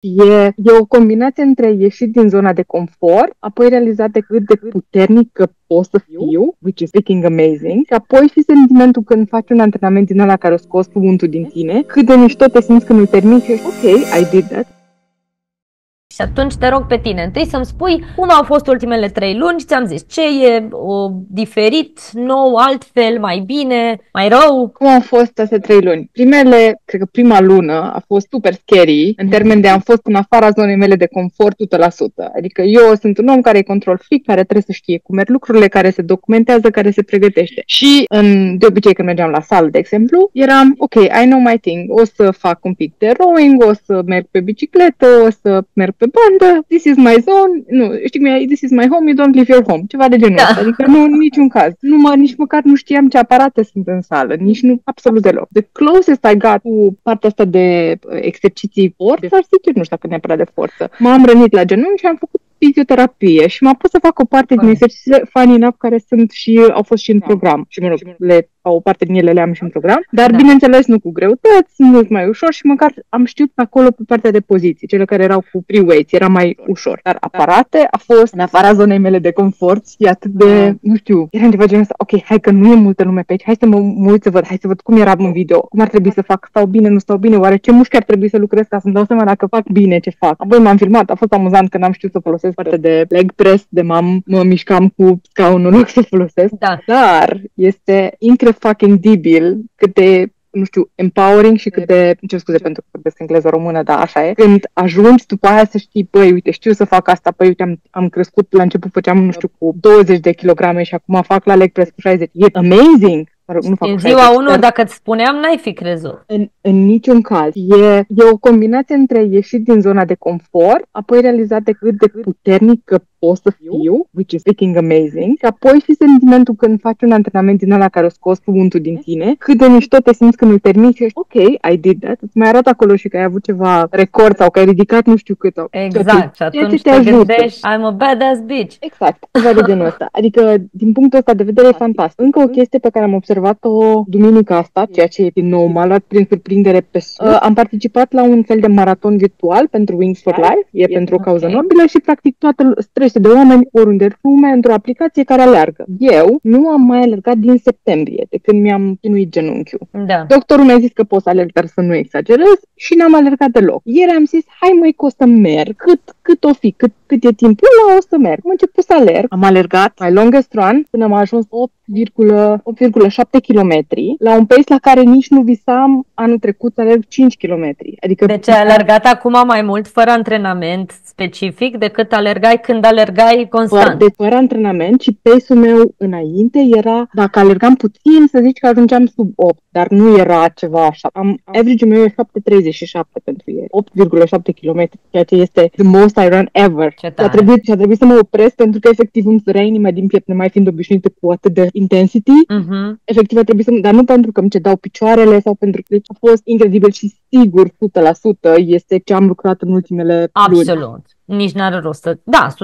E o combinație între ieșit din zona de confort, apoi realizat de cât de puternic pot să fiu, which is freaking amazing, și apoi și sentimentul când faci un antrenament din ăla care o scos cuvântul din tine, cât de mișto te simți când îl termini și ești, ok, I did that. Și atunci te rog pe tine întâi să-mi spui cum au fost ultimele 3 luni și ți-am zis ce e diferit, nou, altfel, mai bine, mai rău. Cum au fost astea 3 luni? Cred că prima lună a fost super scary în termen de am fost în afara zonei mele de confort 100%. Adică eu sunt un om care e control freak, care trebuie să știe cum merg lucrurile, care se documentează, care se pregătește. Și de obicei când mergeam la sală, de exemplu, eram ok, I know my thing, o să fac un pic de rowing, o să merg pe bicicletă, o să merg pe bandă, this is my zone, nu, știi cum e, this is my home, you don't leave your home, ceva de genul ăsta, adică nu, în niciun caz. Nici măcar nu știam ce aparate sunt în sală, nici nu, absolut deloc. The closest I got cu partea asta de exerciții forță, ar zic eu, nu știu dacă neapărat de forță. M-am rănit la genunchi și am făcut fizioterapie și m-a pus să fac o parte din exercițiile funny enough care au fost și în program. Și mă rog, o parte din ele le am și în program, dar bineînțeles nu cu greutăți, mult mai ușor și măcar am știut pe acolo pe partea de poziții, cele care erau cu pre-weights, era mai ușor. Dar aparate a fost în afara zonei mele de confort și atât de, nu știu, era ceva genul ăsta, ok, hai că nu e multă lume pe aici, hai să mă uit să văd, hai să văd cum era în video, cum ar trebui să fac, stau bine, nu stau bine, oare ce mușchi ar trebui să lucrez ca să-mi dau seama dacă fac bine ce fac. Apoi m-am filmat, a fost amuzant că n-am știut să folosesc partea de leg press, de mă mișcam cu scaunul în loc să folosesc, dar este incredibil cât de, nu știu, empowering și cât de, ce scuze pentru că vorbesc engleză română, dar așa e, când ajungi după aia să știi, băi, uite, știu să fac asta, păi, uite, am crescut, la început făceam, nu știu, cu 20 de kilograme și acum fac la leg press cu 60. E amazing! În ziua 1, dacă îți spuneam, n-ai fi crezut. În niciun caz. E o combinație între ieșit din zona de confort, apoi realizat de cât de puternic pot să fiu, which is freaking amazing, și apoi și sentimentul când faci un antrenament din ăla care o scos cuvântul din tine, cât de mișto te simți când îl termini și ești, ok, I did that, îți mai arată acolo și că ai avut ceva record sau că ai ridicat nu știu cât. Exact, și atunci te gândești, I'm a badass bitch. Exact, ceva de genul ăsta. Adică, din punctul ăsta de vedere, e fantastic. Încă o chestie pe care am observat-o duminica asta, ceea ce e din nou, m-a luat prin surprindere pe sus. Am participat la un fel de maraton virtual pentru Wings for Life, e pentru o cauză nobilă și practic toată strese de oameni oriunde în lume într-o aplicație care aleargă. Eu nu am mai alergat din septembrie, de când mi-am chinuit genunchiul. Da. Doctorul mi-a zis că pot să alerg, dar să nu exagerez și n-am alergat deloc. Ieri am zis, hai măi că o să merg, cât o fi, cât e timpul ăla o să merg. Am început să alerg, am alergat my longest run până am ajuns 8,7 km la un pace la care nici nu visam anul trecut să alerg 5 km. Adică deci ai alergat acum mai mult fără antrenament specific decât alergai când alergai constant. Fără antrenament și pace-ul meu înainte era, dacă alergam puțin, să zici că ajungeam sub 8, dar nu era ceva așa. Average-ul meu e 7,37 pentru ieri, 8,7 km, ceea ce este the most I run ever. Și a trebuit să mă opresc pentru că efectiv îmi sărea inima din piept, nemai fiind obișnuită cu atât de intensity. Efectiv a trebuit dar nu pentru că îmi cedau picioarele sau pentru că deci a fost incredibil și sigur 100% este ce am lucrat în ultimele luni. Absolut. Nici n-are rost să... Da, 100%,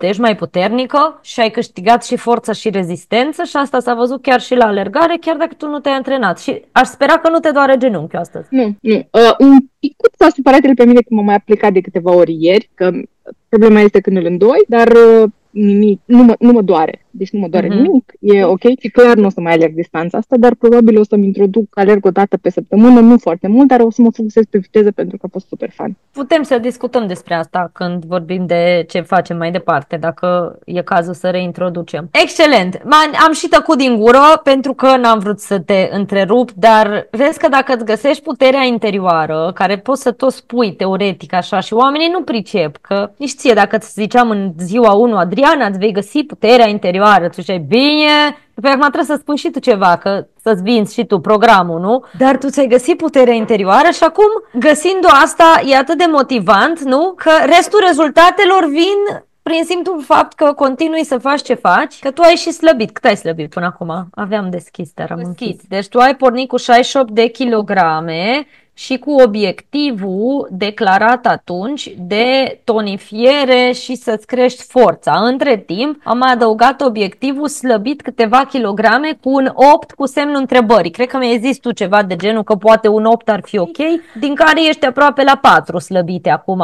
ești mai puternică și ai câștigat și forță și rezistență și asta s-a văzut chiar și la alergare, chiar dacă tu nu te-ai antrenat. Și aș spera că nu te doare genunchiul astăzi. Nu. Un picut s-a supărat el pe mine că m-am mai aplicat de câteva ori ieri, că problema este când îl îndoi, dar nimic, nu mă doare. Deci nu mă doare nimic, e ok și clar nu o să mai alerg distanța asta, dar probabil o să-mi introduc, alerg o dată pe săptămână, nu foarte mult, dar o să mă focusez pe viteză pentru că a fost super fun. Putem să discutăm despre asta când vorbim de ce facem mai departe, dacă e cazul să reintroducem. Excelent! Am și tăcut din gură pentru că n-am vrut să te întrerup, dar vezi că dacă îți găsești puterea interioară, care poți să tot spui teoretic așa și oamenii nu pricep, că nici ție dacă îți ziceam în ziua 1, Adriana, îți vei găsi puterea interioară, tu ziceai, bine, după acum trebuie să spui și tu ceva, că să-ți vinzi și tu programul, nu? Dar tu ți-ai găsit puterea interioară și acum, găsind-o asta, e atât de motivant, nu? Că restul rezultatelor vin prin simplul fapt că continui să faci ce faci, că tu ai și slăbit. Cât ai slăbit până acum? Aveam deschis, dar am închis. Deci tu ai pornit cu 68 de kilograme și cu obiectivul declarat atunci de tonifiere și să-ți crești forța. Între timp am mai adăugat obiectivul slăbit câteva kilograme cu un 8 cu semnul întrebării. Cred că mi-ai zis tu ceva de genul că poate un 8 ar fi ok, din care ești aproape la 4 slăbite acum.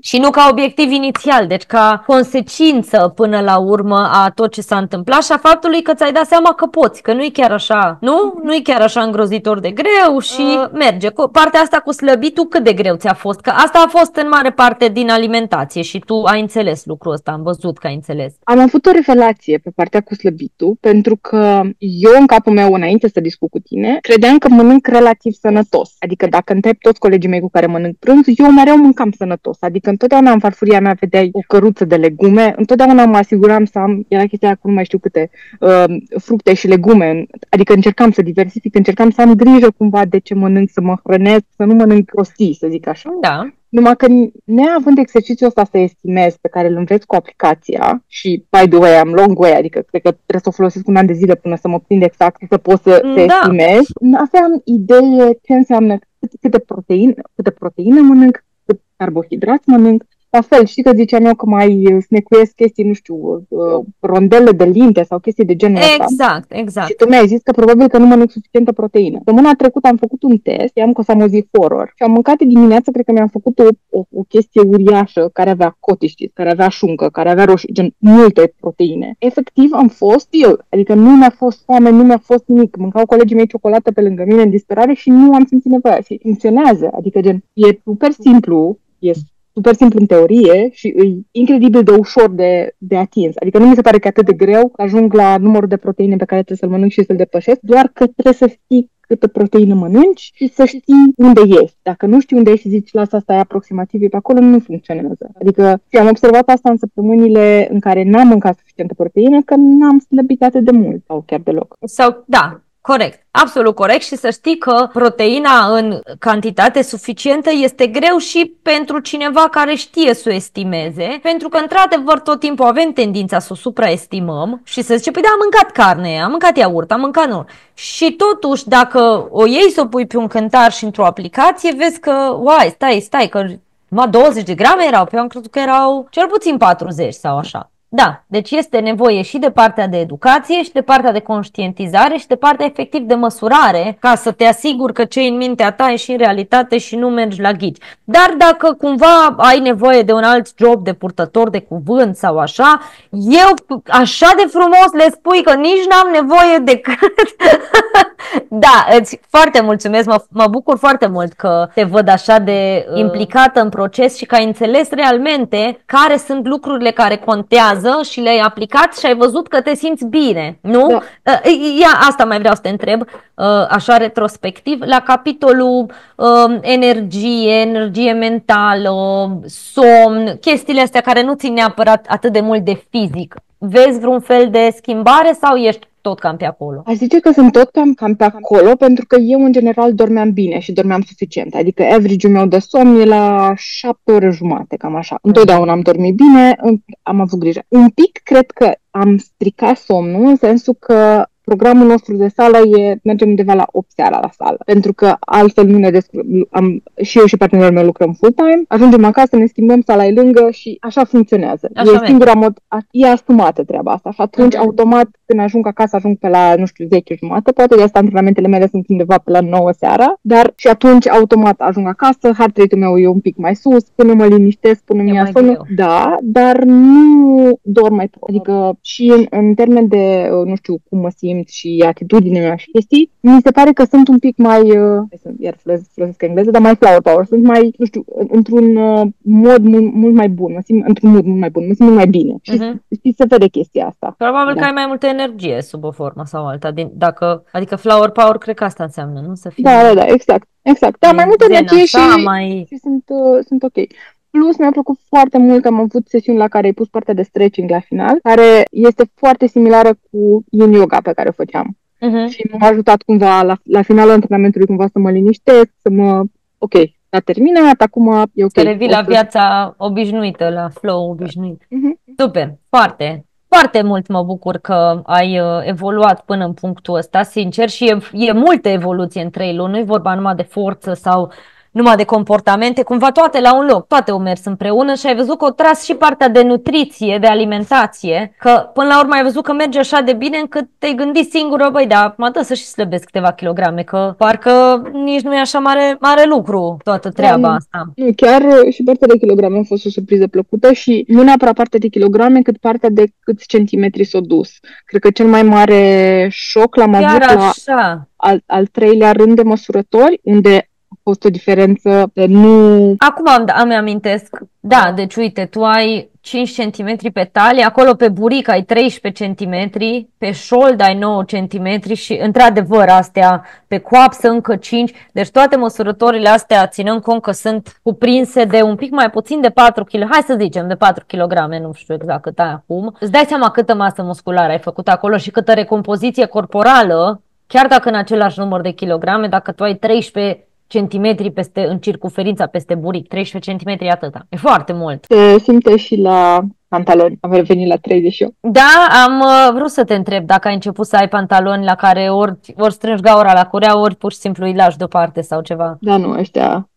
Și nu ca obiectiv inițial, deci ca consecință până la urmă a tot ce s-a întâmplat și a faptului că ți-ai dat seama că poți, că nu-i chiar așa, nu-i chiar așa îngrozitor de greu și merge. Partea asta cu slăbitul cât de greu ți-a fost? Că asta a fost în mare parte din alimentație și tu ai înțeles lucrul ăsta, am văzut că ai înțeles. Am avut o revelație pe partea cu slăbitul, pentru că eu în capul meu, înainte să discut cu tine, credeam că mănânc relativ sănătos. Adică dacă întreb toți colegii mei cu care mănânc prânz, eu mereu mâncam sănătos. Adică întotdeauna în farfuria mea vedeai o căruță de legume, întotdeauna mă asiguram să am, era chestia cu nu mai știu câte, fructe și legume. Adică încercam să diversific, încercam să am grijă cumva de ce mănânc, să mă hrănesc, să nu mănânc prostii, să zic așa. Da. Numai că neavând exercițiul ăsta să estimez, pe care îl înveți cu aplicația și, by the way, am long way, adică cred că trebuie să o folosesc un an de zile până să mă prind exact să pot să estimez, aveam idee ce înseamnă câte proteină mănânc, cât carbohidrați mănânc. La fel, știi că ziceam eu că mai snecuiesc chestii, nu știu, rondele de linte sau chestii de genul ăsta. Exact. Și tu mi-ai zis că probabil că nu mănânc suficientă proteină. Săptămâna trecută am făcut un test, i-am că o să am o zi horror și am mâncat dimineața, cred că mi-am făcut o chestie uriașă care avea cotiști, care avea șuncă, care avea roșii, gen multe proteine. Efectiv am fost eu, adică nu mi-a fost foame, nu mi-a fost nimic. Mâncau colegii mei ciocolată pe lângă mine în disperare și nu am simțit nevoia și funcționează. Adică gen, e super simplu, super simplu în teorie și e incredibil de ușor de atins. Adică nu mi se pare că e atât de greu să ajung la numărul de proteine pe care trebuie să-l mănânc și să-l depășesc, doar că trebuie să știi câtă proteină mănânci și să știi unde ești. Dacă nu știi unde ești și zici, lasă asta e aproximativ, e pe acolo, nu funcționează. Adică și am observat asta în săptămânile în care n-am mâncat suficientă proteină, că n-am slăbit atât de mult sau chiar deloc. Da. Corect, absolut corect și să știi că proteina în cantitate suficientă este greu și pentru cineva care știe să o estimeze, pentru că într-adevăr tot timpul avem tendința să o supraestimăm și să zicem, păi da, am mâncat carne, am mâncat iaurt, am mâncat nu. Și totuși dacă o iei să o pui pe un cântar și într-o aplicație, vezi că, stai, că 20 de grame erau, pe eu am crezut că erau cel puțin 40 sau așa. Da, deci este nevoie și de partea de educație și de partea de conștientizare și de partea efectiv de măsurare ca să te asiguri că ce în mintea ta e și în realitate și nu mergi la ghici. Dar dacă cumva ai nevoie de un alt job de purtător de cuvânt sau așa, eu așa de frumos le spui că nici n-am nevoie decât... Da, îți foarte mulțumesc, mă bucur foarte mult că te văd așa de implicată în proces și că ai înțeles realmente care sunt lucrurile care contează și le-ai aplicat și ai văzut că te simți bine, nu? Da. Asta mai vreau să te întreb, așa retrospectiv, la capitolul energie mentală, somn, chestiile astea care nu țin neapărat atât de mult de fizic. Vezi vreun fel de schimbare sau ești tot cam pe acolo? Aș zice că sunt tot cam pe acolo, pentru că eu în general dormeam bine și dormeam suficient. Adică average-ul meu de somn e la 7 ore jumate, cam așa. Întotdeauna am dormit bine, am avut grijă. Un pic cred că am stricat somnul, în sensul că programul nostru de sală mergem undeva la 8 seara la sală, pentru că altfel nu ne și eu și partenerul meu lucrăm full-time, ajungem acasă, ne schimbăm, sala e lângă și așa funcționează. E singura e asumată treaba asta și atunci automat când ajung acasă ajung pe la, 10 jumate, poate de asta antrenamentele mele sunt undeva pe la 9 seara, dar și atunci automat ajung acasă, heart rate-ul meu e un pic mai sus, până mă liniștesc, până mi-a somnul, da, dar nu dorm mai prost. Adică și în termen de, cum mă simt și atitudinea mea și chestii, mi se pare că sunt un pic mai, iar folosesc engleză, dar mai flower power, sunt mai, într-un mod mult mai bun, mă simt într-un mod mult mai bun, mă simt mult mai bine. Și se vede chestia asta. Probabil că ai mai multă energie sub o formă sau alta, adică flower power cred că asta înseamnă, nu? Să fie da, exact. Da, mai multă energie și sunt ok. Plus, mi-a plăcut foarte mult că am avut sesiuni la care ai pus partea de stretching la final, care este foarte similară cu yin yoga pe care o făceam. Și m-a ajutat cumva la finalul antrenamentului cumva să mă liniștesc, ok, s-a terminat, acum e ok. Să revii la viața obișnuită, la flow obișnuit. Super, foarte. Foarte mult mă bucur că ai evoluat până în punctul ăsta, sincer, și e multă evoluție în 3 luni, nu e vorba numai de forță sau numai de comportamente, cumva toate la un loc, toate au mers împreună și ai văzut că o tras și partea de nutriție, de alimentație, că până la urmă ai văzut că merge așa de bine încât te-ai gândit singură, băi, da, mă dă să și slăbesc câteva kilograme, că parcă nici nu e așa mare lucru toată treaba asta. Nu, chiar și partea de kilograme a fost o surpriză plăcută și nu neapărat partea de kilograme, cât partea de câți centimetri s-a dus. Cred că cel mai mare șoc l-am Chiar avut la așa. al treilea rând de măsurători, unde a fost o diferență de nu... Acum îmi amintesc. Da, deci uite, tu ai 5 cm pe talie, acolo pe buric ai 13 cm, pe șold ai 9 cm și într-adevăr astea pe coapsă încă 5. Deci toate măsurătorile astea, ținând cont că sunt cuprinse de un pic mai puțin de 4 kg, hai să zicem de 4 kg, nu știu exact cât ai acum, îți dai seama câtă masă musculară ai făcut acolo și câtă recompoziție corporală, chiar dacă în același număr de kilograme, dacă tu ai 13 centimetri în circumferința peste buric, 13 centimetri atâta. E foarte mult. Se simte și la pantaloni. Am revenit la 38. Da, am vrut să te întreb dacă ai început să ai pantaloni la care ori strângi gaura la curea, ori pur și simplu îi lași deoparte sau ceva. Da, nu, ăștia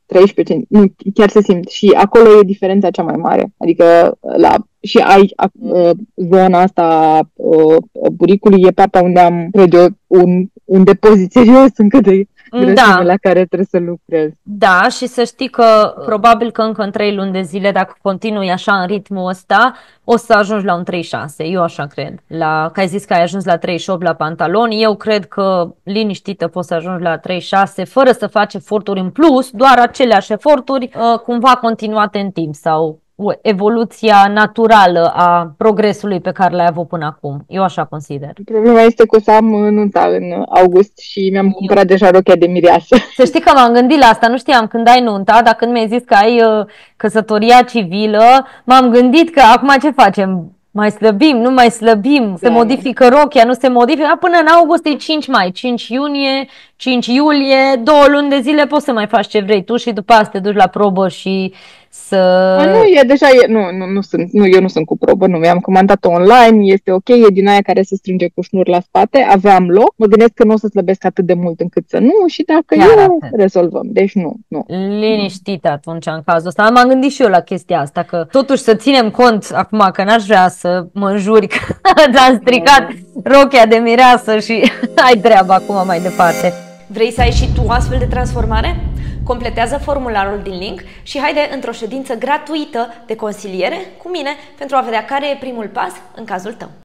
13 centimetri, nu, chiar se simt. Și acolo e diferența cea mai mare. Adică și ai zona asta buricului, e partea unde am, cred eu, un depozit serios încă de grăsime la care trebuie să lucrez. Da, și să știi că probabil că încă în 3 luni de zile, dacă continui așa în ritmul ăsta, o să ajungi la un 36, eu așa cred. Că ai zis că ai ajuns la 38 la pantaloni, eu cred că liniștită poți să ajungi la 36 fără să faci eforturi în plus, doar aceleași eforturi cumva continuate în timp sau evoluția naturală a progresului pe care l-ai avut până acum. Eu așa consider. Problema este că o să am nunta în august și mi-am cumpărat deja rochia de mireasă. Să știi că m-am gândit la asta, nu știam când ai nunta, dar când mi-ai zis că ai căsătoria civilă, m-am gândit că acum ce facem? Mai slăbim, nu mai slăbim, se modifică rochia, nu se modifică, până în august e 5 mai, 5 iunie, 5 iulie, 2 luni de zile poți să mai faci ce vrei tu și după asta te duci la probă și eu nu sunt cu probă, nu mi-am comandat online, este ok, e din aia care se strânge cu șnur la spate, aveam loc, mă gândesc că nu o să slăbesc atât de mult încât să nu și dacă rezolvăm, deci nu. Liniștit atunci în cazul ăsta, m-am gândit și eu la chestia asta, că totuși să ținem cont acum că n-aș vrea să mă înjuri că ți-am stricat rochia de mireasă și ai treaba acum mai departe. Vrei să ai și tu astfel de transformare? Completează formularul din link și haide într-o ședință gratuită de consiliere cu mine pentru a vedea care e primul pas în cazul tău.